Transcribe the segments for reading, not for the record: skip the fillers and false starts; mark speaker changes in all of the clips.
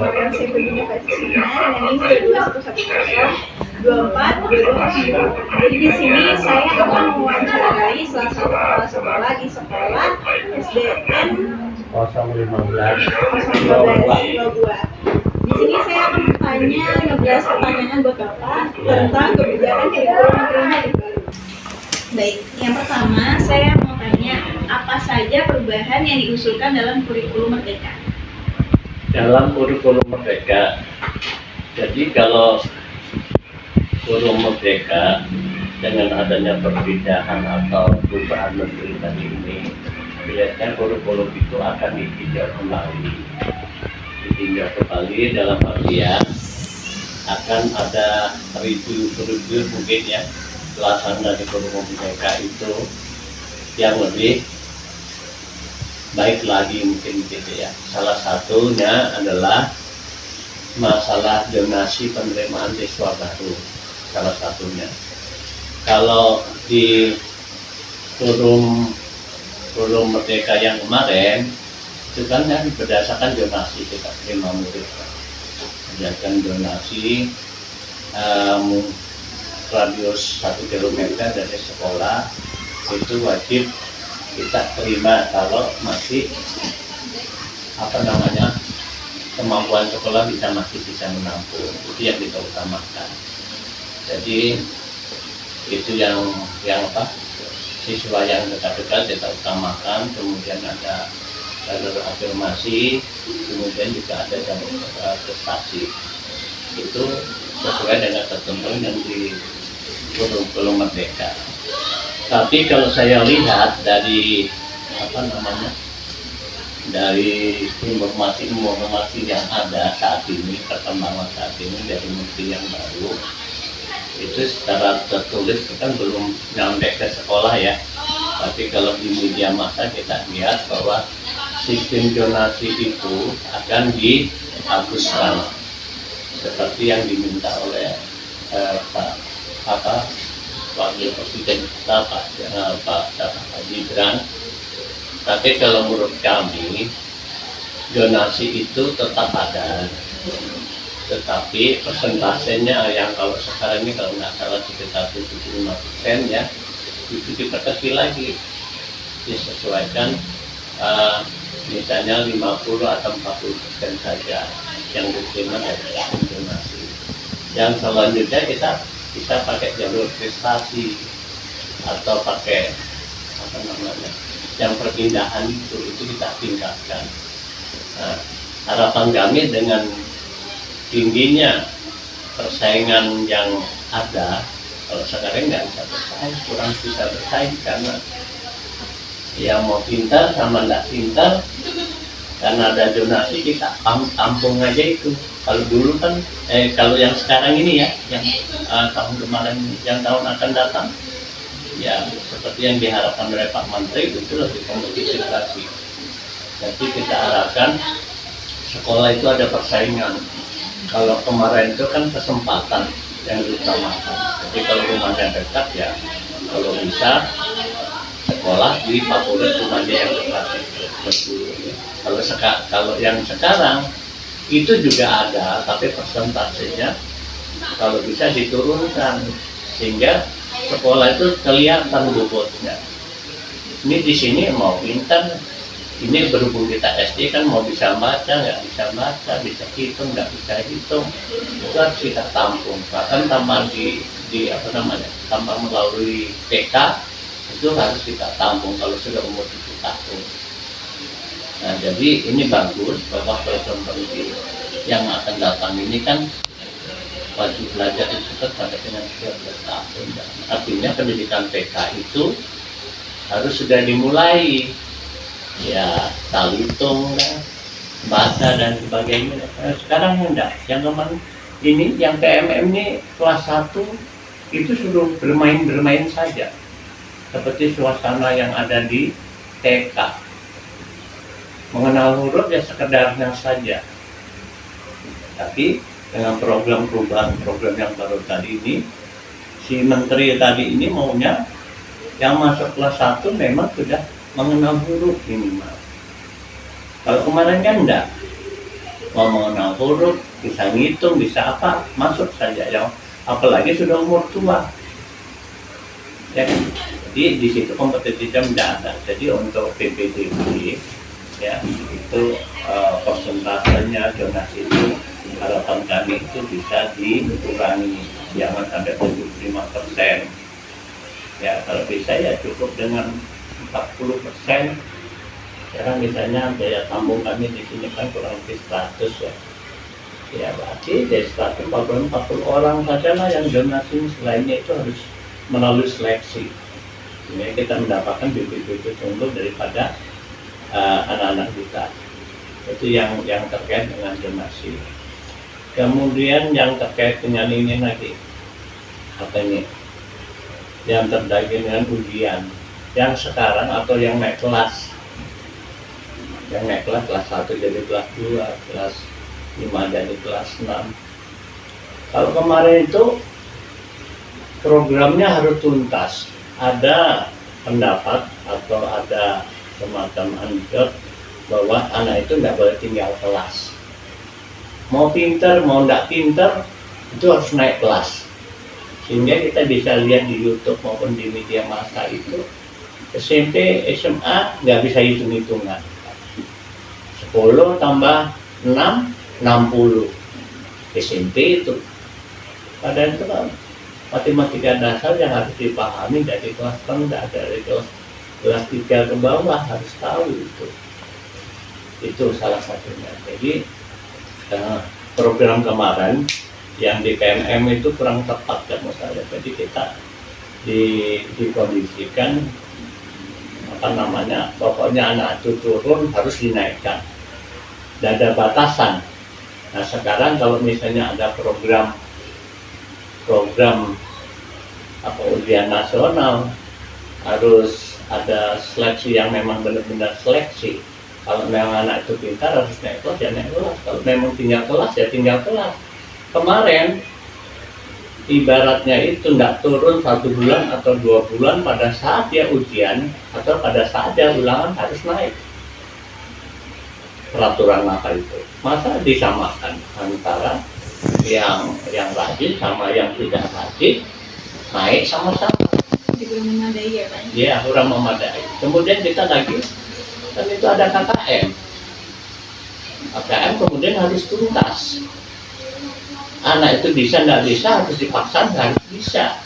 Speaker 1: melaporkan saya tentunya Pak Sinar dengan NIM 2110242202. Jadi di sini saya akan mewawancarai salah satu kepala sekolah di sekolah SDN 01502. Di sini saya akan bertanya 16 pertanyaan buat Bapak tentang kebijakan kurikulum negerinya di Bali. Baik, yang pertama saya mau tanya apa saja perubahan yang diusulkan dalam kurikulum Merdeka?
Speaker 2: Dalam kurikulum Merdeka, jadi kalau kurikulum Merdeka dengan adanya perbedaan atau perubahan menteri tadi ini, biasanya kurikulum itu akan ditinjau kembali dalam artian akan ada review mungkin ya, pelaksanaan dari kurikulum Merdeka itu yang lebih baik lagi mungkin gitu ya. Salah satunya adalah masalah donasi penerimaan siswa baru, salah satunya. Kalau di kurikulum Merdeka yang kemarin itu kan berdasarkan donasi kita terima murid, berdasarkan donasi radius 1 kilometer dari sekolah itu wajib kita terima kalau masih kemampuan sekolah masih bisa menampung. Itu yang kita utamakan. Jadi itu yang siswa yang dekat-dekat kita utamakan. Kemudian ada jalur afirmasi, kemudian juga ada jalur prestasi. Itu sesuai dengan ketentuan yang di kurikulum Merdeka. Tapi kalau saya lihat dari dari informasi yang ada saat ini, perkembangan saat ini dari menteri yang baru, itu secara tertulis kan belum nyampe ke sekolah ya. Tapi kalau di media massa kita lihat bahwa sistem zonasi itu akan dihapuskan seperti yang diminta oleh Wakil Presiden kita Pak Gibran. Tapi kalau menurut kami zonasi itu tetap ada, tetapi persentasenya yang kalau sekarang ini kalau nggak salah sekitar 75% ya, itu diperkecil lagi, disesuaikan misalnya 50 atau 40% saja yang diterima dari donasi. Yang selanjutnya kita bisa pakai jalur prestasi atau pakai yang perpindahan itu kita tingkatkan. Nah, harapan kami dengan tingginya persaingan yang ada, kalau sekarang nggak bisa bersaing, kurang bisa bersaing karena yang mau pintar sama nggak pintar, karena ada donasi kita tampung aja itu. Kalau dulu kan, kalau yang sekarang ini ya, yang tahun kemarin, yang tahun akan datang, ya seperti yang diharapkan oleh Pak Menteri itu lebih kompetitif lagi. Jadi kita harapkan sekolah itu ada persaingan. Kalau kemarin itu kan kesempatan yang diutamakan. Jadi kalau rumahnya dekat ya, kalau bisa sekolah di favorit rumahnya yang dekat. Kalau yang sekarang itu juga ada, tapi persentasenya kalau bisa diturunkan sehingga sekolah itu kelihatan bobotnya. Ini di sini mau pintar, ini berhubung kita SD kan mau bisa baca, nggak bisa baca, bisa hitung, nggak bisa hitung, itu harus kita tampung. Bahkan tambah tambah melalui TK itu harus kita tampung kalau sudah umur 7 tahun. Nah, jadi ini bagus bahwa program-program yang akan datang ini kan wajib belajar itu sampai dengan 13 tahun. Artinya pendidikan TK itu harus sudah dimulai, ya hitung, baca dan sebagainya. Sekarang enggak. Yang kemarin ini, yang PMM ini kelas 1 itu sudah bermain-bermain saja, seperti suasana yang ada di TK. Mengenal huruf ya sekedarnya saja. Tapi dengan program yang baru tadi ini, si menteri tadi ini maunya yang masuk kelas 1 memang sudah mengenal huruf minimal. Kalau kemarin kan enggak. mau mengenal huruf, bisa ngitung, bisa apa, masuk saja. Yang apalagi sudah umur tua, ya kan? Jadi di situ kompetitifnya tidak ada. Jadi untuk PPDB ya itu persentasenya donasi itu harapan kami itu bisa dikurangi, jangan sampai 75%. Ya kalau bisa ya cukup dengan 40%. Sekarang misalnya daya tampung kami di sini kan kurang lebih 100 ya. Ya berarti dari 140 orang saja lah yang donasi, selainnya itu harus melalui seleksi. Ini kita mendapatkan bibit-bibit unggul daripada anak-anak kita. Itu yang terkait dengan donasi. Kemudian yang terkait dengan ini lagi, apa ini? Yang terkait dengan ujian. Yang sekarang atau yang naik kelas. Yang naik kelas 1 jadi kelas 2, kelas 5 jadi kelas 6. Kalau kemarin itu programnya harus tuntas. Ada pendapat atau ada semacam anjot bahwa anak itu tidak boleh tinggal kelas. Mau pinter, mau tidak pinter, itu harus naik kelas. Sehingga kita bisa lihat di YouTube maupun di media massa itu SMP, SMA nggak bisa hitung-hitungan. 10 tambah 6, 60. SMP itu. Padahal itu kan matematika dasar yang harus dipahami dari kelas rendah, dari kelas 3 ke bawah harus tahu itu. Itu salah satunya. Jadi program kemarin yang di KMM itu kurang tepat kan saya. Jadi kita dikondisikan pokoknya anak itu turun harus dinaikkan. Tidak ada batasan. Nah sekarang kalau misalnya ada program ujian nasional, harus ada seleksi yang memang benar-benar seleksi. Kalau memang anak itu pintar harus naik kelas ya naik kelas. Kalau memang tinggal kelas ya tinggal kelas. Kemarin ibaratnya itu nggak turun 1 bulan atau 2 bulan pada saat dia ujian atau pada saat dia ulangan harus naik. Peraturan apa itu? Masa disamakan antara yang rajin sama yang tidak rajin naik sama-sama?
Speaker 1: Kurang memadai ya Pak?
Speaker 2: Iya, kurang memadai. Kemudian kita lagi kan itu ada KKM. KKM kemudian harus tuntas. Anak itu bisa nggak bisa harus dipaksa harus bisa.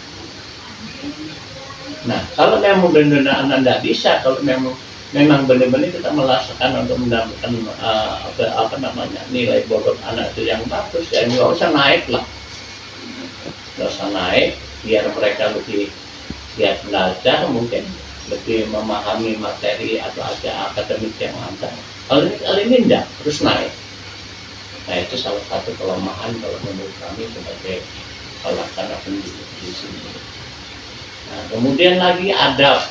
Speaker 2: Nah kalau memang benar-benar anak nggak bisa, kalau memang benar-benar kita melaksanakan untuk mendapatkan nilai bobot anak itu yang bagus, ya nggak usah naik lah, nggak usah naik, biar mereka lebih giat belajar, mungkin lebih memahami materi atau ada akademik yang ada. Kalau ini enggak, terus naik. Nah itu salah satu kelemahan kalau menurut kami sebagai pelaksana pendidik di sini. Nah kemudian lagi ada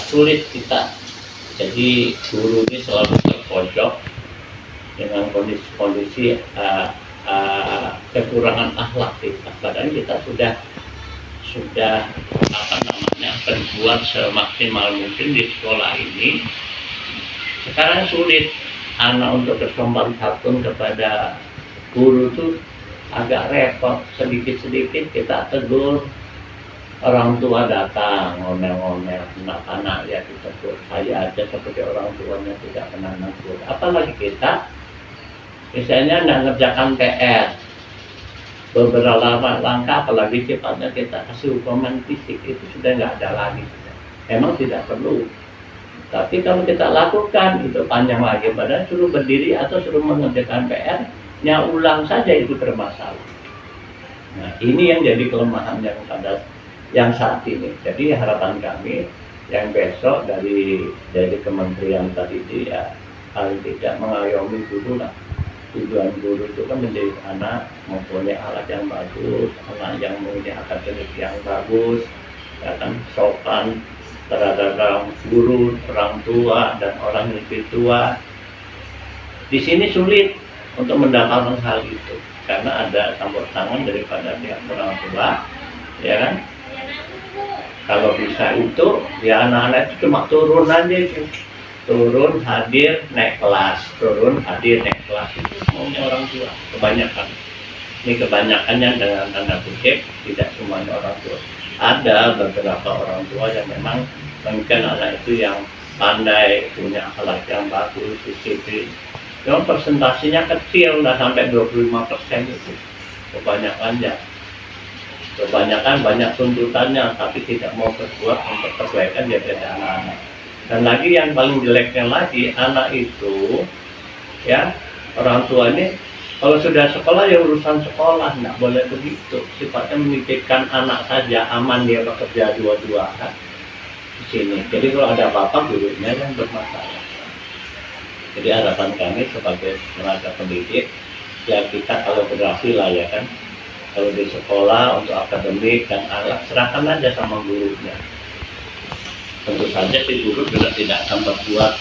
Speaker 2: sulit kita. Jadi guru ini selalu terpojok dengan kondisi kekurangan akhlak kita. Padahal kita sudah berbuat semaksimal mungkin di sekolah ini. Sekarang sulit anak untuk bersopan santun kepada guru itu agak repot. Sedikit-sedikit kita tegur, orang tua datang ngomel-ngomel, anak-anak ya ditegur. Saya aja seperti orang tuanya tidak pernah negur. Apalagi kita misalnya tidak ngerjakan PR beberapa langkah, apalagi sifatnya kita kasih hukuman fisik, itu sudah nggak ada lagi. Memang tidak perlu, tapi kalau kita lakukan itu panjang lagi. Padahal suruh berdiri atau suruh mengerjakan PR nya ulang saja itu bermasalah. Nah ini yang jadi kelemahan yang saat ini. Jadi harapan kami yang besok dari kementerian tadi ya paling tidak mengayomi guru lah. Tujuan guru itu kan menjadi anak mempunyai alat yang bagus, anak yang mempunyai akademik yang bagus, ya kan, sopan terhadap guru, orang tua dan orang lebih tua. Di sini sulit untuk mendapatkan hal itu karena ada campur tangan daripada pihak orang tua, ya kan. Kalau bisa itu ya anak-anak itu cuma turun aja itu, turun hadir naik kelas, turun hadir naik kelas, itu maunya orang tua kebanyakan. Ini kebanyakannya dengan tanda kutip, tidak cuma orang tua. Ada beberapa orang tua yang memang mungkin anak itu yang pandai, punya akhlak yang bagus, disiplin. Memang presentasinya kecil, nggak sampai 25% itu. Kebanyakan banyak tuntutannya, tapi tidak mau berbuat untuk kebaikan daripada anak-anak. Dan lagi yang paling jeleknya lagi, anak itu, ya orang tua ini kalau sudah sekolah ya urusan sekolah, nggak boleh begitu. Sifatnya menitipkan anak saja, aman dia bekerja dua-dua kan di sini. Jadi kalau ada apa-apa gurunya yang bermasalah. Jadi harapan kami sebagai tenaga pendidik, ya kita kalau berhasil lah ya kan, kalau di sekolah untuk akademik dan alat serahkan aja sama gurunya. Tentu saja si guru juga tidak akan berbuat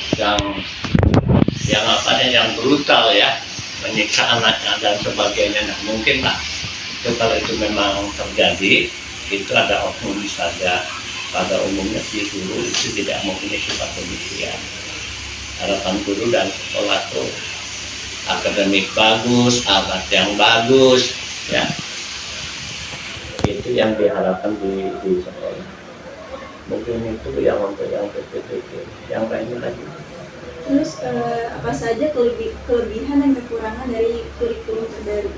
Speaker 2: yang brutal ya, menyiksa anaknya dan sebagainya. Nah, mungkin lah itu kalau itu memang terjadi, itu ada oknum saja. Pada umumnya si guru itu tidak mempunyai sifat demikian. Harapan guru dan sekolah tuh akademik bagus, alat yang bagus, ya itu yang diharapkan di sekolah. Mungkin itu yang untuk yang PPDB, yang lainnya lagi.
Speaker 1: Terus apa saja kelebihan dan kekurangan dari kurikulum terbaru?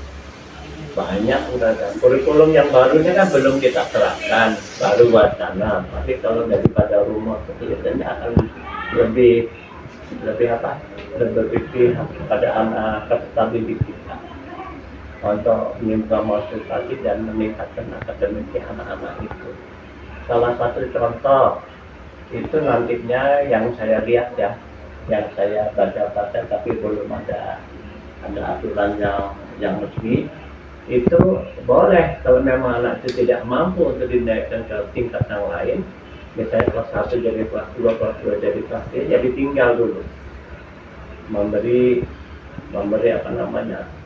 Speaker 2: Banyak udah, kurikulum yang barunya kan belum kita terapkan, baru wacana. Tapi kalau daripada rumah kelihatannya akan lebih berpihak pada anak peserta didik kita untuk mempromosikan dan meningkatkan akademik anak-anak itu. Salah satu contoh itu nantinya yang saya lihat ya, yang saya baca tapi belum ada aturan yang resmi, itu boleh kalau memang anak itu tidak mampu untuk dinaikkan ke tingkat yang lain, misalnya kelas 1 jadi kelas 2, kelas 2 jadi kelas 3, ya ditinggal dulu, memberi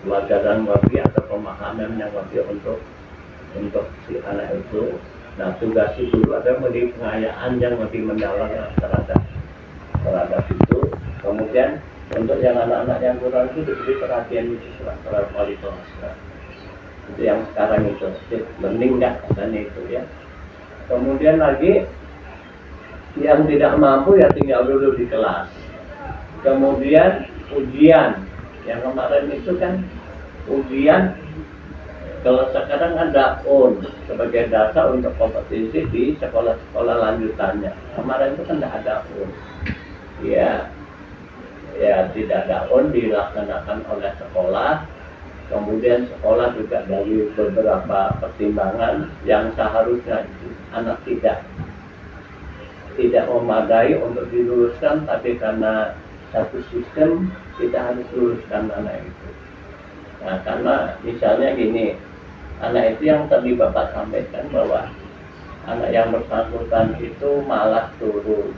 Speaker 2: pelajaran wajib atau pemahaman yang wajib untuk si anak itu. Nah, tugas si guru adalah memberi pengayaan yang lebih mendalam terhadap itu. Kemudian untuk yang anak-anak yang kurang itu diberi perhatian khusus terhadap wali kelas. Itu yang sekarang itu learning nggak katanya itu ya. Kemudian lagi yang tidak mampu ya tinggal dulu di kelas. Kemudian ujian yang kemarin itu kan ujian. Kalau sekarang ada UN sebagai dasar untuk kompetisi di sekolah-sekolah lanjutannya. Kemarin itu kan tidak ada UN. Ya tidak ada UN dilaksanakan oleh sekolah. Kemudian sekolah juga dari beberapa pertimbangan yang seharusnya anak tidak memadai untuk diluluskan, tapi karena satu sistem kita harus luluskan anak itu. Nah, karena misalnya gini, anak itu yang tadi Bapak sampaikan bahwa anak yang bersangkutan itu malah turun.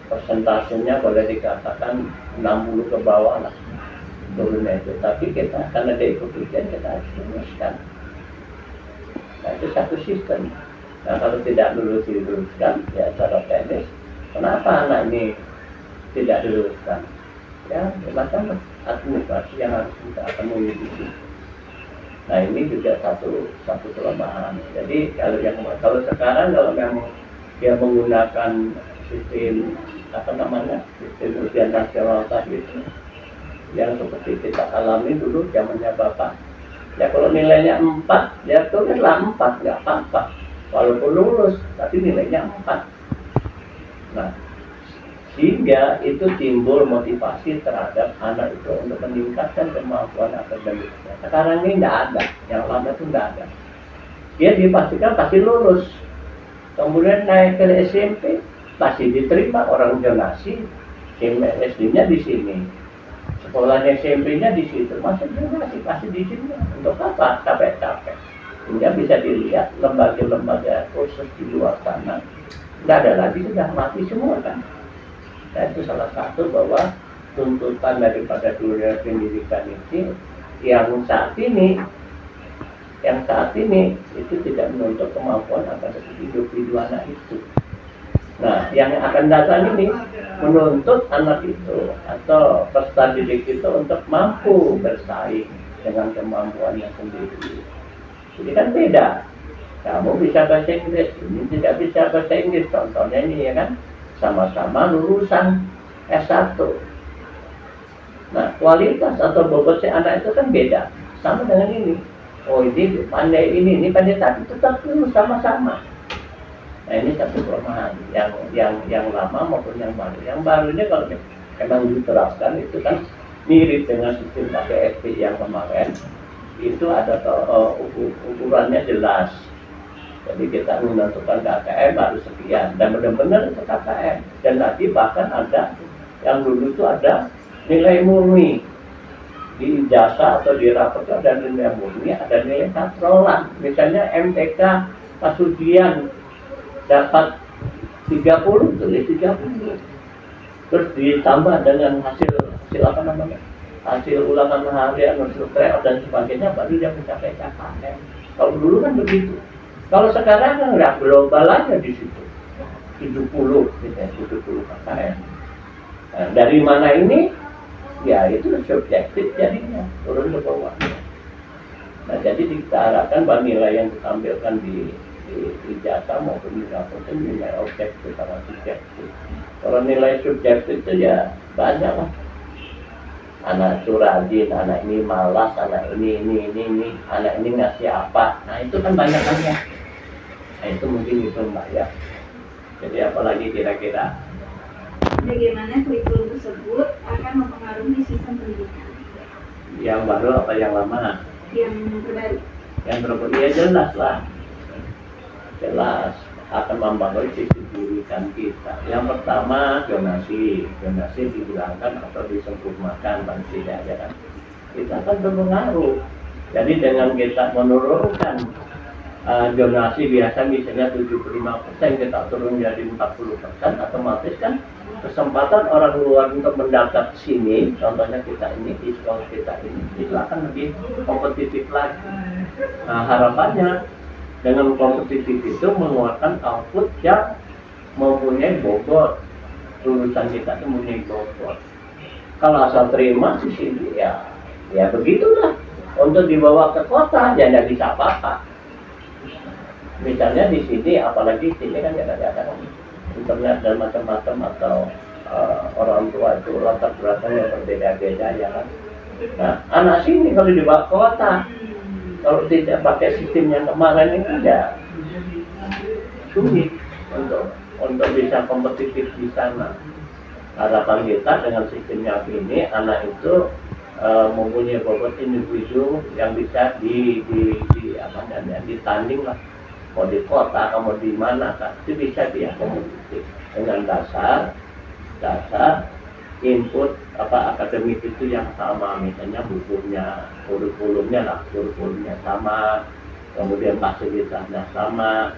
Speaker 2: Persentasenya boleh dikatakan 60 ke bawah lah turunnya itu. Tapi kita karena dia ikut ujian kita harus luluskan. Nah, itu satu sistem. Nah, kalau tidak diluluskan, ya secara teknis, kenapa anak ini tidak diluluskan? Ya, macam administrasi yang harus kita temui di sini. Nah, ini juga satu kelemahan. Jadi kalau sekarang kalau memang dia menggunakan sistem sistem ujian nasional tadi itu, yang seperti kita alami dulu zamannya Bapak. Ya kalau nilainya 4, ya tulislah 4, nggak apa-apa. Walaupun lulus, tapi nilainya 4. Nah, sehingga itu timbul motivasi terhadap anak itu untuk meningkatkan kemampuan akademiknya. Sekarang ini tidak ada, yang lama itu tidak ada. Dia dipastikan pasti lulus. Kemudian naik ke SMP, pasti diterima orang zonasi, SD-nya di sini, sekolahnya SMP-nya di situ, masuk zonasi pasti di sini. Untuk apa? Capek-capek. Sehingga bisa dilihat lembaga-lembaga khusus di luar sana, tidak ada lagi, sudah mati semua kan. Nah, itu salah satu bahwa tuntutan daripada dunia pendidikan ini yang saat ini itu tidak menuntut kemampuan akan individu anak itu. Nah, yang akan datang ini menuntut anak itu atau peserta didik itu untuk mampu bersaing dengan kemampuannya sendiri. Jadi kan beda. Kamu bisa bahasa Inggris, ini tidak bisa bahasa Inggris. Contohnya ini ya kan, sama-sama lulusan S1. Nah, kualitas atau bobot si anak itu kan beda. Sama dengan ini. Oh, ini pandai ini pandai, tapi tetap lulus sama-sama. Nah, ini satu kelemahan yang lama maupun yang baru. Yang baru ini kalau memang diterapkan itu kan mirip dengan sistem KPST yang kemarin. Itu ada ukurannya jelas. Jadi kita menentukan KKM harus sekian dan benar-benar itu KKM. Dan nanti bahkan ada yang dulu itu ada nilai murni di ijazah atau di rapor itu ada nilai murni, ada nilai katrolan. Misalnya MTK pas ujian dapat 30, tulis 30. Terus ditambah dengan hasil apa namanya? Hasil ulangan harian, hasil tryout dan sebagainya, baru dia mencapai KKM. Kalau dulu kan begitu. Kalau sekarang kan nggak global aja di situ. 70, misalnya 70 KKM. Nah, dari mana ini? Ya itu subjektif jadinya, turun ke bawah. Nah, jadi kita harapkan bahwa nilai yang ditampilkan di ijazah maupun di rapor itu nilai objektif sama subjektif. Kalau nilai subjektif itu ya banyak lah. Anak itu rajin, anak ini malas, anak ini, anak ini ngasih apa. Nah itu kan banyak kan ya. Nah itu mungkin itu Mbak ya. Jadi apalagi kira-kira
Speaker 1: bagaimana kurikulum tersebut akan mempengaruhi sistem pendidikan?
Speaker 2: Yang baru apa yang lama?
Speaker 1: Yang terbaru. Yang
Speaker 2: terbaru ya jelas lah. Jelas akan membangun sisi pendidikan kita. Yang pertama zonasi dihilangkan atau disempurnakan paling tidak ya kan. Kita akan berpengaruh. Jadi dengan kita menurunkan zonasi biasa misalnya 75%, kita turun jadi 40%, otomatis kan kesempatan orang luar untuk mendaftar sini, contohnya kita ini di sekolah kita ini, itu akan lebih kompetitif lagi. Nah, harapannya dengan kompetitif itu mengeluarkan output yang mempunyai bobot, lulusan kita itu mempunyai bobot. Kalau asal terima di sini ya begitulah. Untuk dibawa ke kota ya tidak bisa apa-apa. Misalnya di sini, apalagi di sini kan kadang-kadang internet dan macam-macam atau orang tua itu latar belakang yang berbeda-beda ya kan. Nah, anak sini kalau dibawa ke kota, kalau tidak pakai sistem yang kemarin ini ya sulit untuk bisa kompetitif di sana. Harapan kita dengan sistemnya ini, anak itu mempunyai bobot individu yang bisa ditanding lah. Mau di kota, mau di mana kan, itu bisa diakomodir dengan dasar input akademik itu yang sama, misalnya bukunya, kurikulumnya sama, kemudian fasilitasnya sama.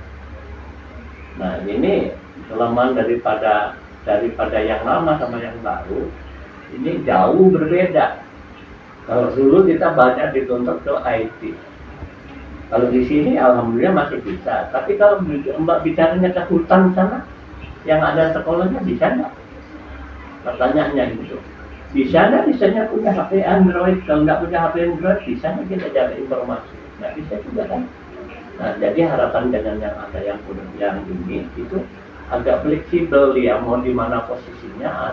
Speaker 2: Nah ini kelemahan daripada yang lama sama yang baru ini jauh berbeda. Kalau dulu kita banyak dituntut ke IT. Kalau di sini alhamdulillah masih bisa. Tapi kalau Mbak bicaranya ke hutan sana, yang ada sekolahnya bisa nggak? Pertanyaannya gitu. Bisa nggak misalnya punya HP Android? Kalau nggak punya HP Android, bisa nggak kita cari informasi? Nggak bisa juga kan? Nah, jadi harapan dengan yang ada yang ini itu agak fleksibel ya, mau di mana posisinya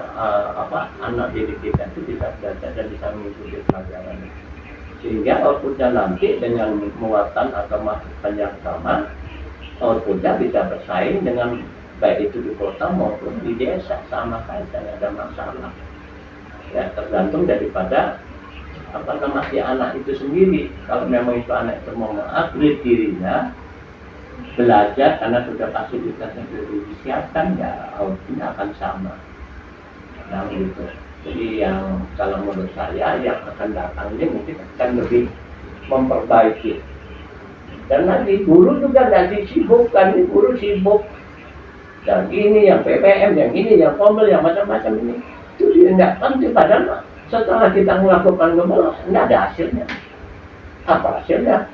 Speaker 2: anak didik kita itu bisa belajar dan bisa mengikuti pelajaran. Sehingga outputnya nanti dengan muatan atau masukan yang sama, outputnya bisa bersaing dengan baik itu di kota maupun di desa, sama saja, tidak ada masalah. Ya tergantung daripada si anak itu sendiri. Kalau memang itu anak itu mau mengupgrade dirinya, belajar karena sudah fasilitasnya sudah disiapkan, ya outputnya akan sama. Nah gitu. Jadi yang kalau menurut saya yang akan datang ini mungkin akan lebih memperbaiki. Dan nanti guru juga tidak disibukkan, ini guru sibuk. Dan ini yang PPM, yang ini, yang pomel, yang macam-macam ini. Itu dia tidak penting, padahal setelah kita melakukan gemol, tidak ada hasilnya. Apa hasilnya?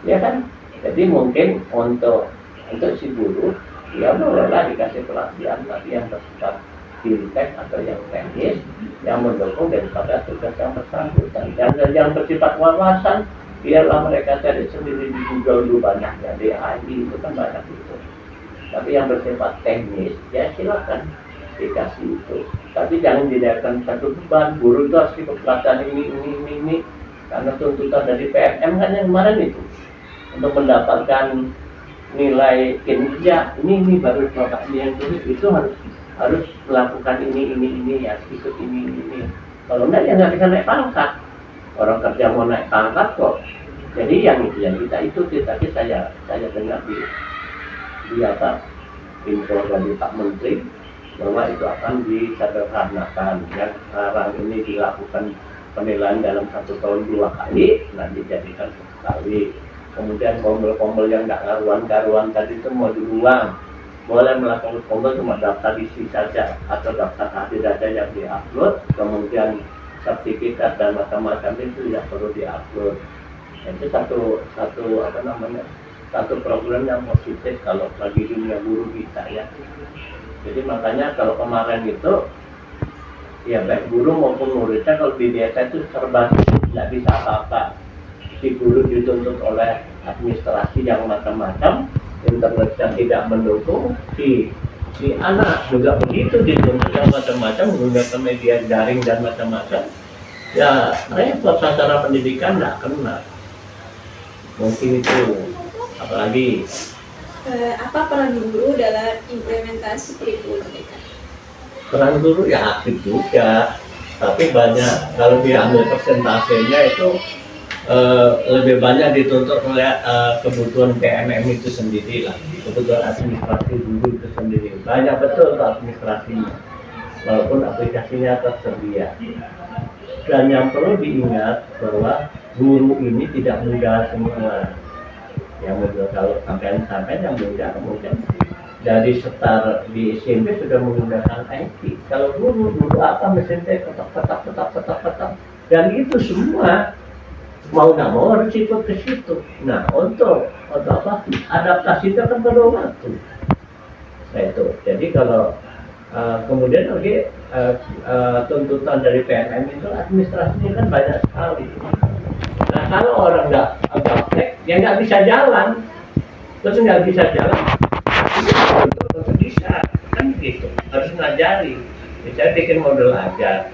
Speaker 2: Ya kan? Jadi mungkin untuk si guru ya bolehlah dikasih pelatihan, tapi yang bersifat fintech atau yang teknis yang mendukung daripada tugas yang bersangkutan. Dan yang bersifat wawasan, biarlah mereka cari sendiri di Google dulu banyaknya, di AI itu kan banyak itu. Tapi yang bersifat teknis, ya silakan dikasih itu. Tapi jangan dijadikan satu beban, guru itu harus ikut pelatihan ini, karena tuntutan dari PNM kan yang kemarin itu untuk mendapatkan nilai kinerja ini baru bapak ini yang tulis itu harus melakukan ini ya ikut ini. Kalau enggak ya nggak bisa naik pangkat. Orang kerja mau naik pangkat kok. Jadi yang kita ikuti. Tadi saya dengar di apa info dari Pak Menteri bahwa itu akan disederhanakan. Yang sekarang ini dilakukan penilaian dalam 1 tahun 2 kali, nanti dijadikan 1 kali. Kemudian pombel-pombel yang nggak karuan tadi itu mau dibuang. Boleh melakukan pombel cuma daftar isi saja atau daftar hadir saja yang diupload. Kemudian sertifikat dan macam-macam itu tidak perlu diupload. Itu satu program yang positif kalau bagi dunia guru kita ya. Jadi makanya kalau kemarin itu ya baik guru maupun muridnya kalau di desa itu serba tidak bisa apa-apa. Si guru dituntut oleh administrasi yang macam-macam, internet yang tidak mendukung, si anak juga begitu dituntut yang macam-macam, menggunakan media daring dan macam-macam. Ya repot secara pendidikan nggak kena. Mungkin itu. Apalagi
Speaker 1: apa peran guru dalam implementasi kurikulum mereka?
Speaker 2: peran guru ya aktif juga, tapi banyak kalau diambil persentasenya itu lebih banyak dituntut oleh kebutuhan PMM itu sendiri lah, kebutuhan administrasi guru itu sendiri. Banyak betul administrasinya, walaupun aplikasinya tersedia. Dan yang perlu diingat bahwa guru ini tidak mudah semua. Yang mudah kalau sampai yang mudah kemudian dari start di SMP sudah menggunakan IT. Kalau guru apa mesin tetap, dan itu semua mau nggak mau harus ikut ke situ. Nah untuk apa adaptasi itu kan perlu waktu. Nah itu jadi kalau kemudian lagi tuntutan dari PNM itu administrasinya kan banyak sekali. Nah kalau orang nggak praktek ya nggak bisa jalan, terus nggak bisa jalan untuk bisa kan gitu, harus ngajari. Misalnya bikin modul ajar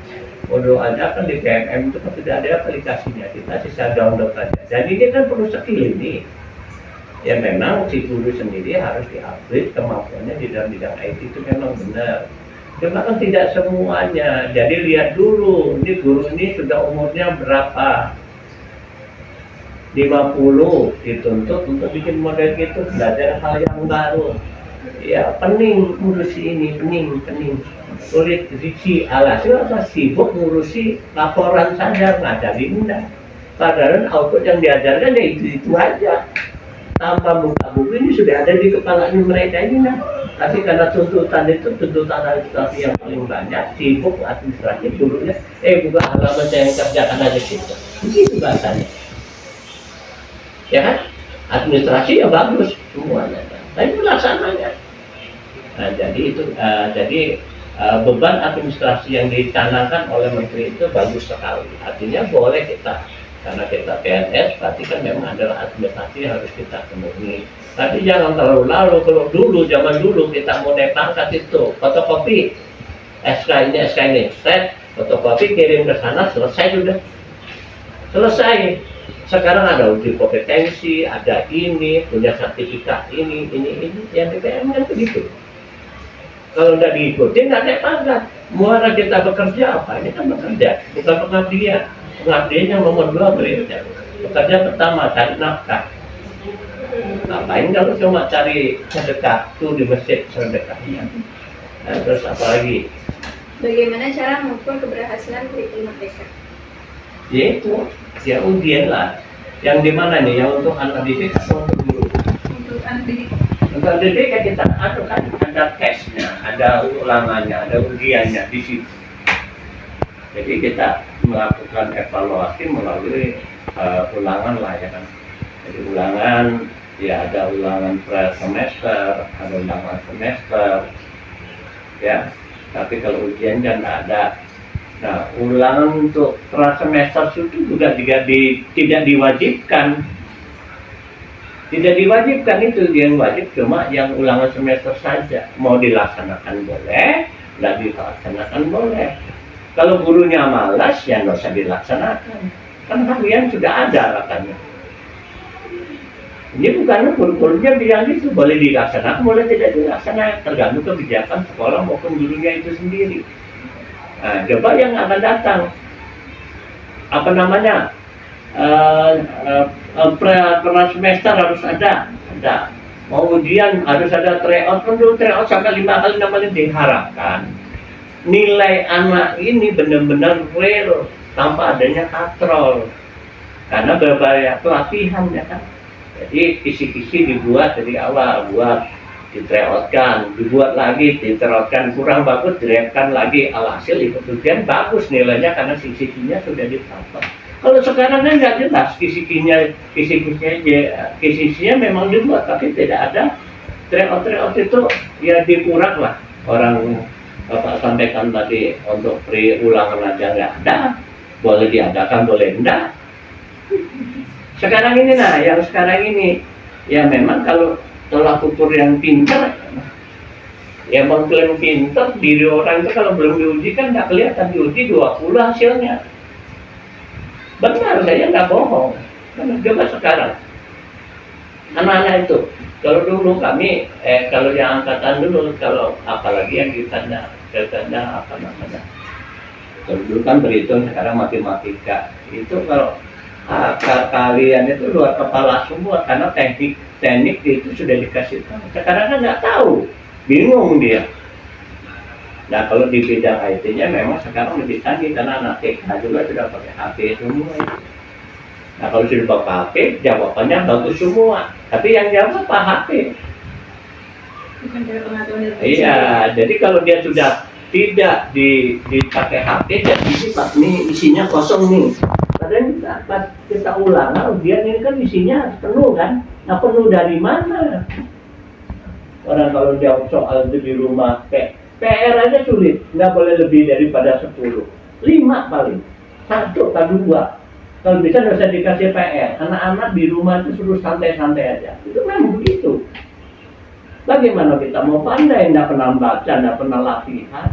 Speaker 2: kan di PNM itu kan sudah ada aplikasinya, kita bisa download aja. Jadi ini kan perlu skill ini. Ya memang si guru sendiri harus di-upgrade kemampuannya di dalam bidang IT itu memang benar. Cuma kan tidak semuanya. Jadi lihat dulu, ini guru ini sudah umurnya berapa? 50 dituntut untuk bikin model gitu, belajar hal yang baru. Ya pening ngurusi ini, pening. Sulit dici, alhasil apa sibuk ngurusi laporan saja, ngajarin enggak. Padahal output yang diajarkan ya itu aja. Tanpa buka buku ini sudah ada di kepala mereka ini nah. Tapi karena tuntutan administrasi yang paling banyak, sibuk administrasi dulunya, buka halaman yang kerjakan aja gitu. Begitu bahasanya. Ya kan? Administrasi ya bagus semuanya. Tapi pelaksananya. Nah, jadi beban administrasi yang dicanangkan oleh menteri itu bagus sekali. Artinya boleh kita, karena kita PNS, berarti kan memang adalah administrasi yang harus kita penuhi. Tapi jangan terlalu lalu. Kalau zaman dulu kita mau naik pangkat itu fotokopi SK ini, set fotokopi kirim ke sana, selesai. Sekarang ada uji kompetensi, ada ini, punya sertifikat ini, yang DPM kan begitu. Kalau nggak diikuti, nggak naik pangkat. Muara kita bekerja apa? Ini kan bekerja, bukan pengabdian. Pengabdiannya nomor 2 berikutnya. Bekerja pertama, cari nafkah. Ngapain kalau cuma cari sedekah tuh di masjid sedekahnya. Nah, terus apa lagi?
Speaker 1: Bagaimana cara mengukur keberhasilan kurikulum merdeka?
Speaker 2: Yaitu, ya ujian lah. Yang di mana nih? Yang untuk anak didik atau untuk guru?
Speaker 1: Untuk anak didik.
Speaker 2: Untuk anak didik kan kita ada tesnya, ada ulangannya, ada ujiannya di situ. Jadi kita melakukan evaluasi melalui ulangan lah ya kan. Jadi ulangan Ya ada ulangan pra semester, ada ulangan semester, ya. Tapi kalau ujian kan nggak ada. Nah, ulangan untuk pra semester itu juga tidak diwajibkan. Tidak diwajibkan itu, yang wajib cuma yang ulangan semester saja. Mau dilaksanakan boleh, nggak dilaksanakan boleh. Kalau gurunya malas, ya nggak usah dilaksanakan. Kan kalian sudah ada katanya. Ini bukan guru-gurunya bilang itu boleh dilaksanakan, boleh tidak dilaksanakan, tergantung kebijakan sekolah maupun gurunya itu sendiri. Nah, coba yang akan datang, apa namanya, pra semester harus ada. Mau ujian harus ada tryout, kan dulu tryout sampai 5 kali 6 kali diharapkan. Nilai anak ini benar-benar real tanpa adanya katrol, karena berbagai pelatihan ya kan. Jadi kisi-kisi dibuat dari awal, buat ditreotkan, dibuat lagi, ditreotkan kurang bagus, direkkan lagi, alhasil ikut ujian bagus nilainya karena kisi-kisinya sudah didapat. Kalau sekarang kan nggak jelas kisi-kisinya memang dibuat, tapi tidak ada treot itu ya dikurang lah. Orang Bapak sampaikan tadi untuk ulangan aja nggak ada, boleh diadakan boleh enggak. Sekarang ini yang sekarang ini ya memang kalau tolak ukur yang pintar, ya mengklaim pintar diri orang itu kalau belum diuji kan nggak kelihatan, diuji 20 hasilnya. Benar, saya nggak bohong. Karena coba sekarang anak-anak itu, kalau dulu kami, kalau yang angkatan dulu, kalau apalagi yang ditanda apa namanya, kalau dulu kan berhitung, sekarang matematika itu kalau kalian itu luar kepala semua karena teknik itu sudah dikasih tahu. Sekarang kan nggak tahu, bingung dia. Nah kalau di bidang IT-nya memang sekarang lebih canggih karena anak TK juga sudah pakai HP semua. Nah kalau sudah pakai HP, jawabannya bagus semua. Tapi yang jawab apa HP?
Speaker 1: Bukan dari pengetahuan dari
Speaker 2: Iya, jadi kalau dia sudah tidak dipakai HP, jadi ini isinya kosong nih. Padahal pas kita ulang, ujian ini kan isinya penuh kan? Nah penuh dari mana? Orang kalau jawab soal itu di rumah, PR aja sulit, nggak boleh lebih daripada 10, 5 paling, 1 atau 2. Kalau bisa nggak usah dikasih PR. Anak-anak di rumah itu suruh santai-santai aja. Itu memang begitu. Bagaimana kita mau pandai, nggak pernah baca, nggak pernah latihan.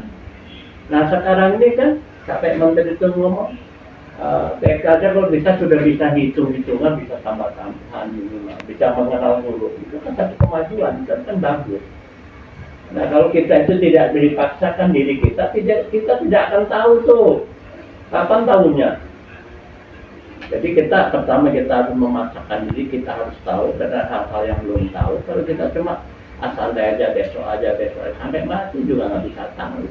Speaker 2: Nah sekarang ini kan sampai menteri itu ngomong, TK aja kalau bisa sudah bisa hitung-hitungan, bisa tambah-tambahan, bisa mengenal huruf, itu kan satu kemajuan, itu kan bagus. Nah kalau kita itu tidak dipaksakan diri kita tidak akan tahu tuh kapan tahunya. Jadi pertama kita harus memaksakan diri, kita harus tahu karena hal-hal yang belum tahu. Kalau kita cuma asal aja besok sampai mati juga nggak bisa tahu.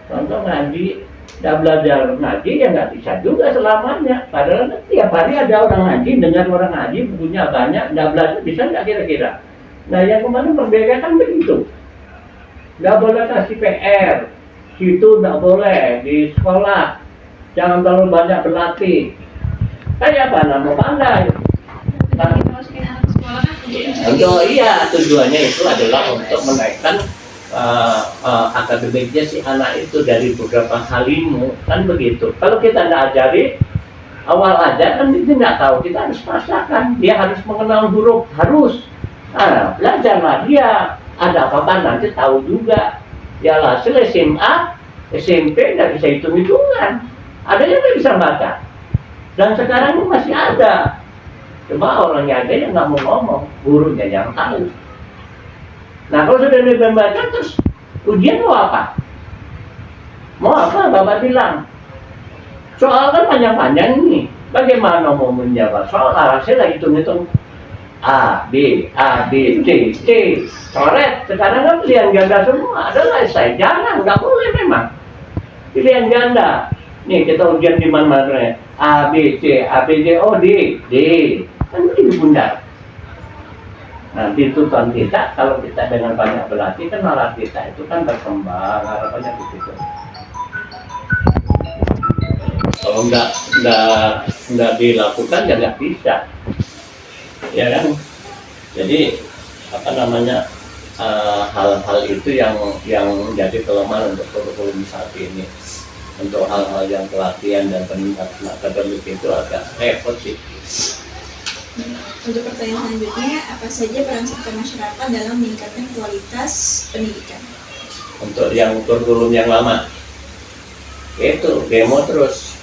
Speaker 2: Contoh ngaji, nggak belajar ngaji ya nggak bisa juga selamanya. Padahal tiap hari ada orang ngaji, dengar orang ngaji, bukunya banyak, nggak belajar bisa nggak kira-kira. Nah yang kemarin berbeda kan begitu. Nggak boleh kasih PR, situ nggak boleh di sekolah, jangan terlalu banyak berlatih. Kayak apa? Nama pandai.
Speaker 1: kita masukin anak ke sekolah kan
Speaker 2: Iya, tujuannya itu adalah untuk menaikkan akademiknya si anak itu dari beberapa hal ilmu, kan begitu. Kalau kita nggak ajari awal aja kan dia nggak tahu, kita harus paksakan. Dia harus mengenal huruf, harus. Nah, belajarlah dia. Ada apa-apa nanti tahu juga. Ya hasil SMA, SMP nggak bisa hitung-hitungan. Ada yang nggak bisa baca. Dan sekarang ini masih ada. Cuma orangnya ada yang nggak mau ngomong, gurunya yang tahu. Nah kalau sudah membaca terus ujian mau apa? Mau apa Bapak bilang? Soal kan panjang-panjang ini. Bagaimana mau menjawab soal? Hasil lagi hitung-hitung A, B, C. Coret. Sekarang kan pilihan ganda semua. Adalah saya jarang, nggak boleh memang. Pilihan ganda. Nih kita ujian di mana-mana. A, B, C, O, D. Kan begitu bunda. Nanti tuntutan kita kalau kita dengan banyak berlatih kan malah kita itu kan berkembang, harapannya begitu. Kalau nggak dilakukan ya nggak bisa, ya kan? Jadi apa namanya, hal-hal itu yang menjadi kelemahan untuk kurikulum saat ini. Untuk hal-hal yang pelatihan dan peningkatan akademik itu agak repot sih.
Speaker 1: Untuk pertanyaan selanjutnya, apa saja peran serta masyarakat dalam meningkatkan kualitas pendidikan?
Speaker 2: Untuk yang kurikulum yang lama, itu demo terus.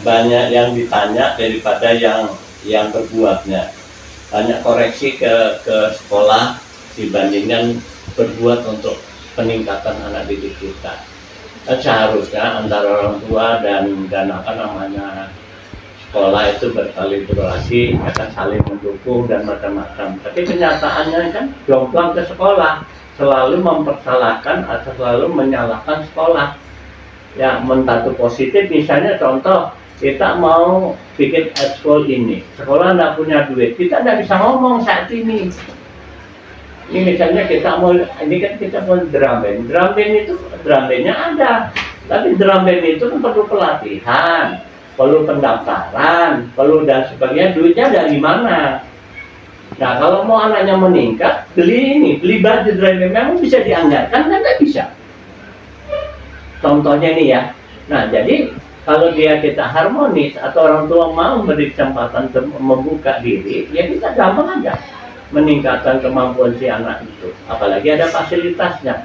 Speaker 2: Banyak yang ditanya daripada yang berbuatnya. Banyak koreksi ke sekolah dibandingkan berbuat untuk peningkatan anak didik kita. Dan seharusnya antara orang tua dan apa namanya sekolah itu berkolaborasi, akan saling mendukung dan macam-macam. Tapi kenyataannya kan jomplang ke sekolah, selalu mempersalahkan atau selalu menyalahkan sekolah. Ya, mentatu positif misalnya contoh, kita mau bikin ekskul ini, sekolah nggak punya duit, kita nggak bisa ngomong saat ini. Ini misalnya kita mau, ini kan kita mau drum band itu drum bandnya ada, tapi drum band itu kan perlu pelatihan, perlu pendaftaran, perlu dan sebagainya, duitnya dari mana? Nah, kalau mau anaknya meningkat, beli baju drum band memang bisa dianggarkan, kan nggak bisa. Contohnya nih ya. Nah, jadi kalau kita harmonis atau orang tua mau memberi kesempatan membuka diri, ya kita gampang aja meningkatkan kemampuan si anak itu. Apalagi ada fasilitasnya.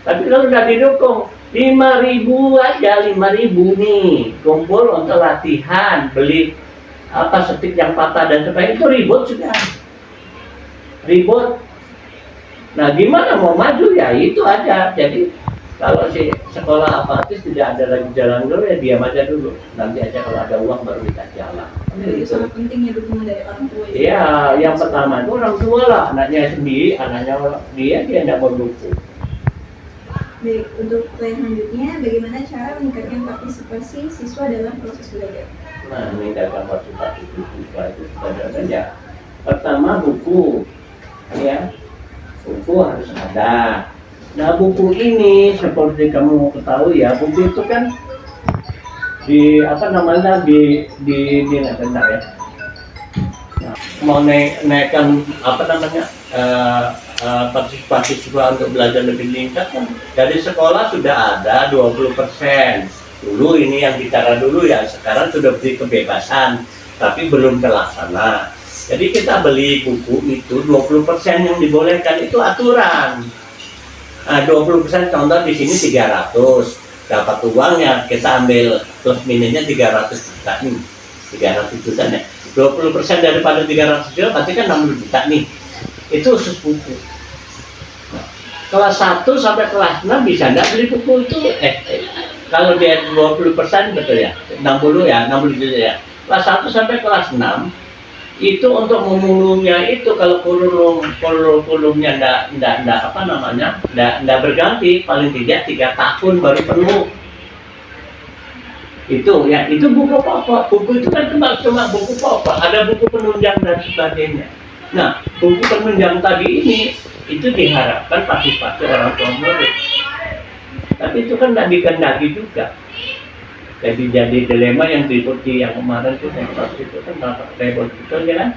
Speaker 2: Tapi kalau udah didukung 5.000 aja, 5.000 nih kumpul untuk latihan, beli apa setik yang patah dan sebagainya, itu ribut sudah. Ribut. Nah, gimana mau maju ya itu aja. Jadi kalau si sekolah apatis tidak ada lagi jalan dulu, ya diam aja dulu. Nanti aja kalau ada uang baru kita jalan.
Speaker 1: Jadi sangat penting ya dukungan dari orang tua.
Speaker 2: Iya, yang pertama itu orang tua lah, anaknya sendiri, anaknya dia tidak mau dukung.
Speaker 1: Baik, untuk pertanyaan selanjutnya, bagaimana cara meningkatkan partisipasi siswa dalam proses belajar?
Speaker 2: Nah, meningkatkan partisipasi siswa itu sebenarnya pertama buku, ya, buku harus ada. Nah, buku ini seperti kamu ketahui ya, buku itu kan di apa namanya di nggak benar ya. Nah, mau naikkan apa namanya partisipasi siswa untuk belajar lebih meningkat kan dari sekolah sudah ada 20%. Dulu ini yang bicara dulu ya, sekarang sudah beri kebebasan, tapi belum terlaksana. Jadi kita beli buku itu 20% yang dibolehkan itu aturan. Nah, 20% contoh di sini 300, dapat uangnya kita ambil plus minusnya 300 juta nih, 300 juta nih. 20% daripada 300 juta berarti kan 60 juta nih. Itu khusus buku. Nah, kelas 1 sampai kelas 6 bisa nggak beli buku itu? Kalau dia 20% betul ya, 60 ya, 60 juta ya. Kelas 1 sampai kelas 6 itu untuk memulungnya itu kalau kulumnya enggak apa namanya enggak berganti paling tidak 3 tahun baru penuh itu ya. Itu buku pokok, buku itu kan cuma buku pokok, ada buku penunjang dan sebagainya. Nah, buku penunjang tadi ini itu diharapkan partisipasi orang tua murid, tapi itu kan enggak dikehendaki juga. Jadi dilema yang diikuti yang kemarin itu itu kan repot itu ya kan.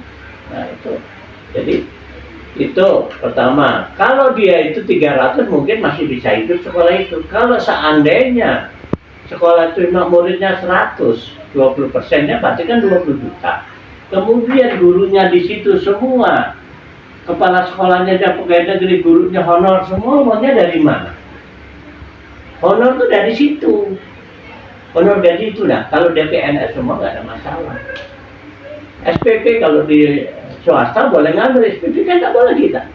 Speaker 2: Nah itu, jadi itu pertama. Kalau dia itu 300 mungkin masih bisa hidup sekolah itu. Kalau seandainya sekolah itu muridnya 100, 20%-nya berarti kan 20 juta. Kemudian gurunya di situ semua, kepala sekolahnya dan pegawai negeri, gurunya honor semua, uangnya dari mana? Honor itu dari situ. Honor gaji itu lah, kalau DPNS semua nggak ada masalah. SPP kalau di swasta boleh ngambil, SPP kan nggak boleh kita.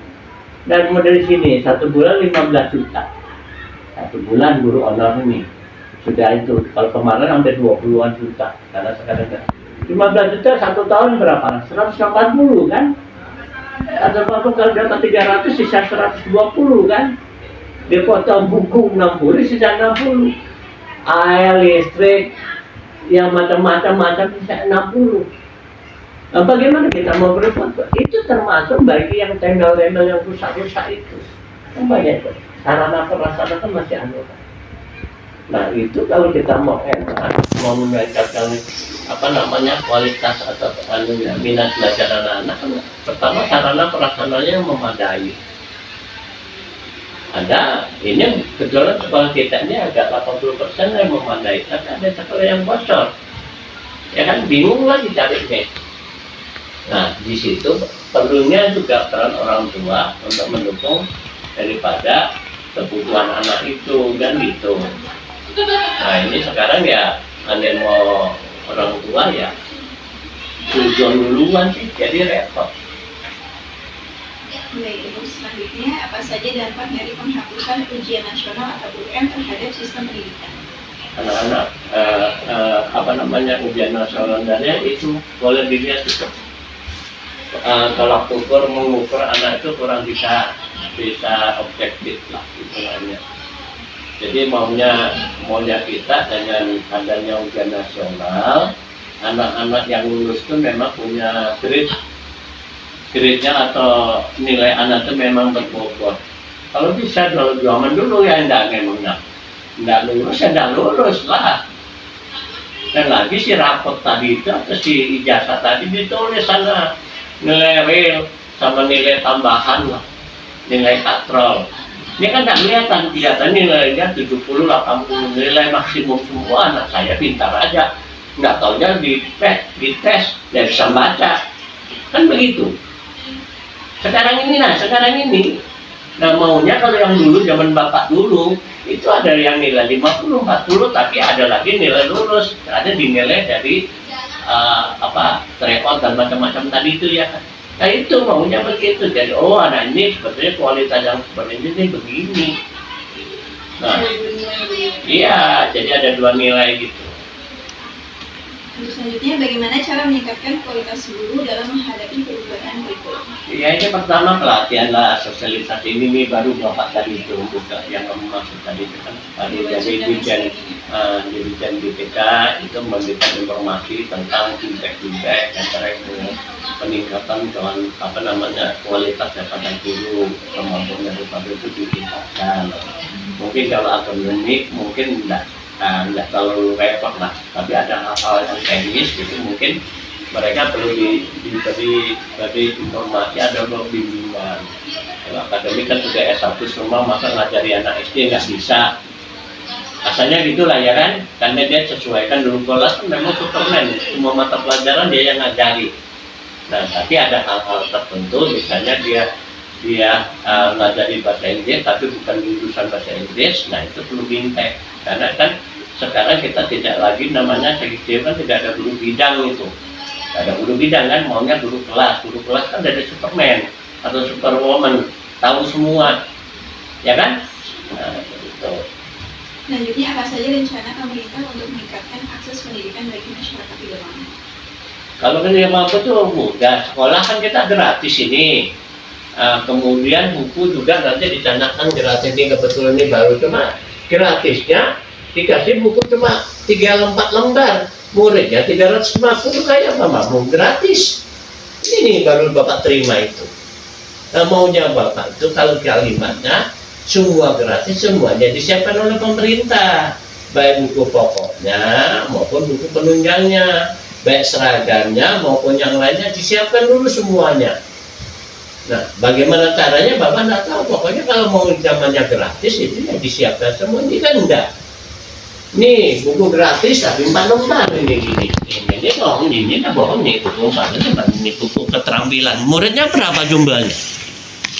Speaker 2: Dan mau dari sini 1 bulan 15 juta, 1 bulan guru honor ini sudah itu. Kalau kemarin hampir 20-an juta, karena sekarang 15 juta 1 tahun berapa? 180 kan? Atau kalau dapat 300 sisa 120 kan? Dia potong buku 60 sisa 60. Air, listrik, yang macam-macam bisa 60. Nah, bagaimana kita mau berbuat? Itu termasuk bagi yang tembel-tembel yang rusak-rusak itu. Kan banyak itu. Sarana prasarana kan masih anu. Nah itu kalau kita mau enak, mau meningkatkan kualitas atau minat belajar anak-anak, pertama sarana prasarananya memadai. Ada ini kebetulan sekolah kita ini agak 80% yang memadai, tapi ada sekolah yang bocor. Ya kan bingung lagi carinya. Nah di situ perlunya juga peran orang tua untuk mendukung daripada kebutuhan anak itu kan gitu. Nah ini sekarang ya anda mau orang tua ya tujuan duluan sih, jadi repot.
Speaker 1: Baik, untuk selanjutnya, apa saja dampak dari penghapusan ujian nasional atau UN terhadap sistem pendidikan?
Speaker 2: Anak-anak ujian nasional dan itu boleh dilihat itu. Kalau mengukur anak itu kurang bisa objektif lah istilahnya. Jadi maunya kita dengan adanya ujian nasional, anak-anak yang lulus itu memang punya grade-nya atau nilai anak itu memang berbobot. Kalau bisa kalau zaman dulu ya enggak lulus lah. Dan lagi si rapot tadi itu atau si ijazah tadi ditulis sana nilai real sama nilai tambahan lah, nilai katrol. Ini kan tak kelihatan nilainya 70, 80 nilai maksimum semua. Anak saya pintar aja, nggak taunya di tes dia bisa baca kan begitu. Sekarang ini nah maunya kalau yang dulu zaman bapak dulu itu ada yang nilai 50, 40 tapi ada lagi nilai lulus, ada dinilai dari tryout dan macam-macam tadi itu ya kan. Nah itu maunya begitu, jadi anak ini sebetulnya kualitas yang seperti ini begini. Nah iya, jadi ada 2 nilai gitu.
Speaker 1: Untuk selanjutnya, bagaimana cara meningkatkan kualitas guru dalam menghadapi perubahan kurikulum?
Speaker 2: Ya ini pertama pelatihan lah, sosialisasi ini baru bapak tadi itu buka yang kamu maksud tadi itu kan tadi dari Dirjen BPK itu memberikan informasi tentang feedback dan cara peningkatan kualitas daripada guru, kemampuan daripada itu ditingkatkan. Mungkin kalau akademik mungkin nggak terlalu repot lah, tapi ada hal-hal yang teknis gitu mungkin mereka perlu diberi informasi, ada bimbingan. Kalau akademik kan sudah S1 semua, maka ngajari anak SD nggak bisa. Asalnya gitulah ya kan, karena dia sesuaikan dulu kelas kan memang Superman, semua mata pelajaran dia yang ngajari. Nah tapi ada hal-hal tertentu, misalnya dia ngajari bahasa Inggris tapi bukan jurusan bahasa Inggris, nah itu perlu bintek. Karena kan sekarang kita tidak lagi namanya kan tidak ada guru bidang itu. Tidak ada guru bidang kan, maunya guru kelas kan dari Superman atau Superwoman, tahu semua. Ya kan? Nah, itu.
Speaker 1: Selanjutnya, apa saja rencana pemerintah untuk meningkatkan akses pendidikan bagi masyarakat tidak mampu?
Speaker 2: Kalau tidak mampu itu mudah, sekolah kan kita gratis ini. Kemudian buku juga nanti dicanangkan gratis, ini kebetulan ini baru cuma gratisnya dikasih buku cuma 3-4 lembar, muridnya 350 kayak apa mau gratis. Ini baru bapak terima itu. Nah, maunya bapak itu kalau kalimatnya semua gratis, semuanya disiapkan oleh pemerintah, baik buku pokoknya maupun buku penunjangnya, baik seragamnya maupun yang lainnya disiapkan dulu semuanya. Nah, bagaimana caranya bapak nggak tahu. Pokoknya kalau mau zamannya gratis itu ya disiapkan semua. Ini kan enggak. Nih buku gratis tapi 4 lembar ini gini. Ini bohong, ini nggak bohong nih buku 4 lembar. Ini buku keterampilan. Muridnya berapa jumlahnya?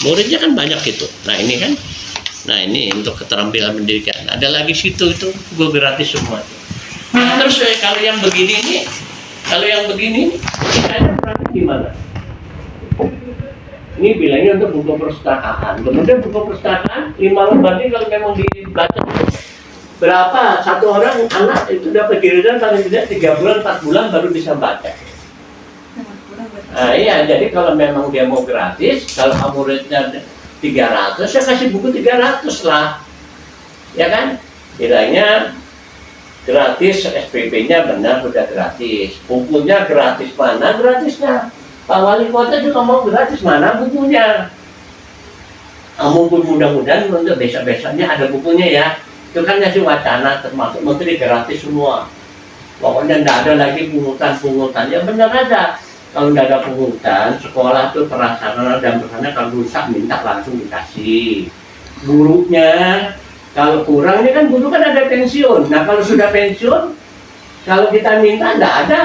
Speaker 2: Muridnya kan banyak itu. Nah ini kan. Nah ini untuk keterampilan pendidikan. Ada lagi situ itu buku gratis semua. Nah, terus kalau yang begini nih, kita berarti gimana? Ini bilangnya untuk buku perpustakaan. Kemudian buku perpustakaan 5 lembar ini kalau memang dibaca berapa? Satu orang anak itu dapat giliran paling tidak 3 bulan 4 bulan baru bisa baca. Nah iya, jadi kalau memang dia mau gratis, kalau muridnya 300, saya kasih buku 300 lah, ya kan? Kiranya gratis, SPP-nya benar sudah gratis, bukunya gratis, mana gratisnya? Pak Wali Kota juga mau gratis, mana bukunya? Mungkin mudah-mudahan untuk besok-besoknya ada bukunya ya. Itu kan jadi wacana, termasuk menteri gratis semua. Pokoknya tidak ada lagi pungutan-pungutan. Ya benar aja. Kalau tidak ada pungutan, sekolah tuh prasarana dan prasarana kalau rusak minta langsung dikasih. Gurunya kalau kurang, ini kan guru kan ada pensiun. Nah kalau sudah pensiun, kalau kita minta tidak ada.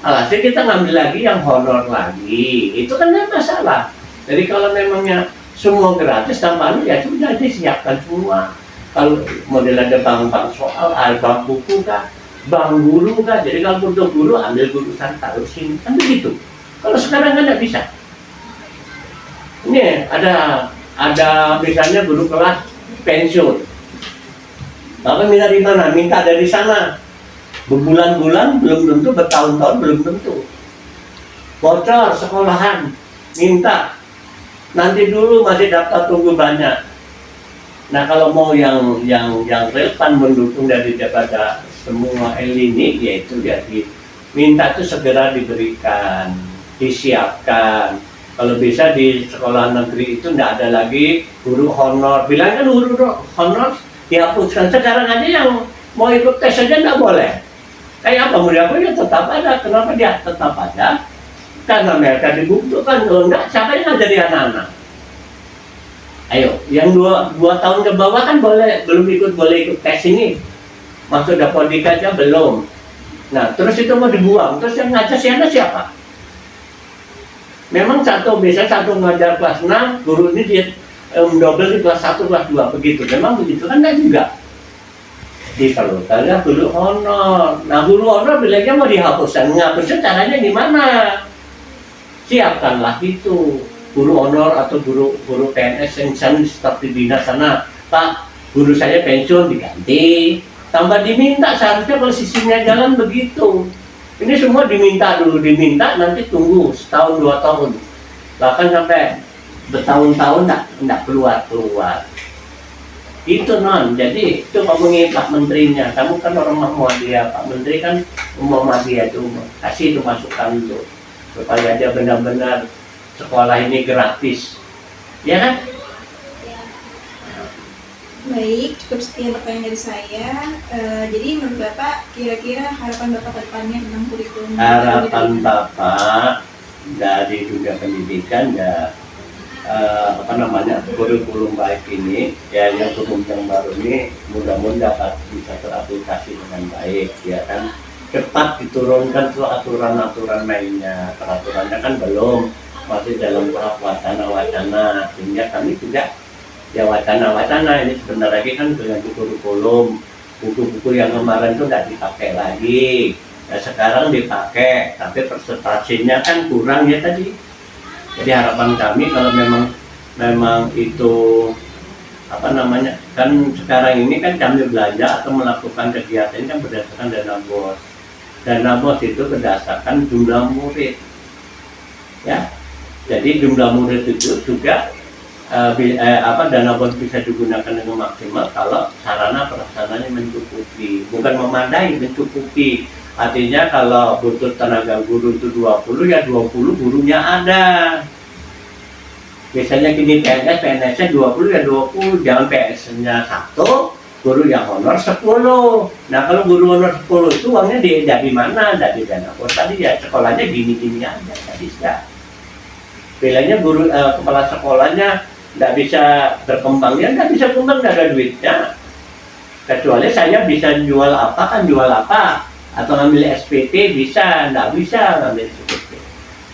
Speaker 2: Alhasil kita ngambil lagi yang honor lagi. Itu kan tidak masalah. Jadi kalau memangnya semua gratis tanpa ya sudah disiapkan semua. Kalau model ada bank soal, bank buku kah, bank guru kah. Jadi kalau butuh guru ambil guru sana taruh sini kan begitu. Kalau sekarang kan tidak bisa. Ini ada misalnya guru kelas pensiun. Bapak minta di mana? Minta dari sana. Berbulan-bulan belum tentu, bertahun-tahun belum tentu. Bocor sekolahan, minta. Nanti dulu masih dapat tunggu banyak. Nah kalau mau yang relevan mendukung daripada semua ini, yaitu ya minta itu segera diberikan, disiapkan. Kalau bisa di sekolah negeri itu tidak ada lagi guru honor. Bilang kan guru honor dihapuskan. Sekarang aja yang mau ikut tes saja tidak boleh. Kayak apa mau dihapus? Tetap ada. Kenapa dia tetap ada? Karena mereka dibutuhkan. Kalau enggak, siapa yang ngajarin anak-anak? Ayo, yang dua tahun ke bawah kan belum boleh ikut tes ini. Masuk Dapodika aja belum. Nah, terus itu mau dibuang. Terus yang ngajar siapa? Memang bisa satu ngajar kelas 6, guru ini dia double di kelas 1, kelas 2, begitu. Memang begitu kan enggak juga. Diperlukannya guru honor. Nah, guru honor bilangnya mau dihapuskan. Menghapusnya caranya gimana? Siapkanlah itu. Guru honor atau guru PNS yang misalnya seperti dinas sana, Pak, guru saya pensiun diganti. Tambah diminta, seharusnya kalau sistemnya jalan begitu. Ini semua diminta dulu, nanti tunggu setahun 2 tahun. Bahkan sampai bertahun-tahun enggak keluar. Itu non, jadi itu ngomongin Pak Menterinya. Kamu kan orang Muhammadiyah, Pak Menteri kan Muhammadiyah itu kasih itu masukan itu supaya dia benar-benar sekolah ini gratis, ya kan?
Speaker 1: Baik, cukup sekian pertanyaan dari saya. Jadi menurut Bapak, kira-kira harapan Bapak ke depannya tentang kurikulum?
Speaker 2: Harapan Bapak dari dunia pendidikan ya kurikulum baik ini ya, yang baru ini mudah-mudahan dapat bisa teraplikasi dengan baik, ya kan? Cepat diturunkan tuh aturan-aturan mainnya. Peraturannya kan belum, masih dalam tahap wacana-wacana, sehingga kami juga ya wacana-wacana ini sebentar lagi kan dengan kurikulum, buku-buku yang kemarin itu tidak dipakai lagi. Nah, sekarang dipakai, tapi presentasinya kan kurang ya tadi. Jadi harapan kami kalau memang itu kan sekarang ini kan kami belanja atau melakukan kegiatan ini kan berdasarkan dana BOS. Dana BOS itu berdasarkan jumlah murid, ya. Jadi jumlah murid itu juga dana BOS bisa digunakan dengan maksimal kalau sarana prasarananya mencukupi, bukan memadai, mencukupi. Artinya kalau butuh tenaga guru itu 20, ya 20 gurunya ada. Biasanya gini, PNS-nya 20 ya 20, jangan PNS-nya 1, guru yang honor 10. Nah kalau guru honor 10 itu uangnya dari mana? Dari dana BOS tadi ya, sekolahnya gini-gini aja, nggak bisa. Bilangnya guru kepala sekolahnya nggak bisa berkembang, ya nggak bisa kembang, nggak ada duitnya. Kecuali saya bisa jual apa, atau ngambil SPT bisa, nggak bisa ngambil SPT.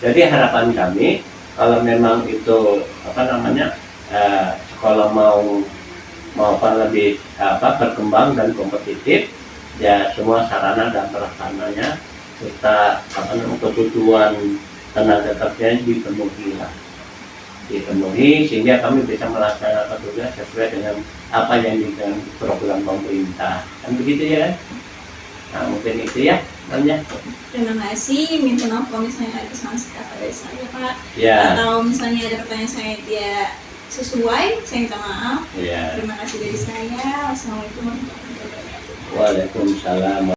Speaker 2: Jadi harapan kami kalau memang itu sekolah mau lebih berkembang dan kompetitif, ya semua sarana dan prasarananya serta kebutuhan tenaga kerja dipenuhi sehingga kami bisa melaksanakan tugas sesuai dengan apa yang dengan program pemerintah, kan begitu ya kan? Nah mungkin itu ya namanya.
Speaker 1: Terima kasih, minta maaf kalau misalnya ada kesalahan kata dari saya Pak,
Speaker 2: ya.
Speaker 1: Atau misalnya ada pertanyaan saya tidak sesuai, saya minta maaf.
Speaker 2: Ya.
Speaker 1: Terima kasih dari saya. Wassalamualaikum warahmatullahi wabarakatuh.
Speaker 2: Waalaikumsalam.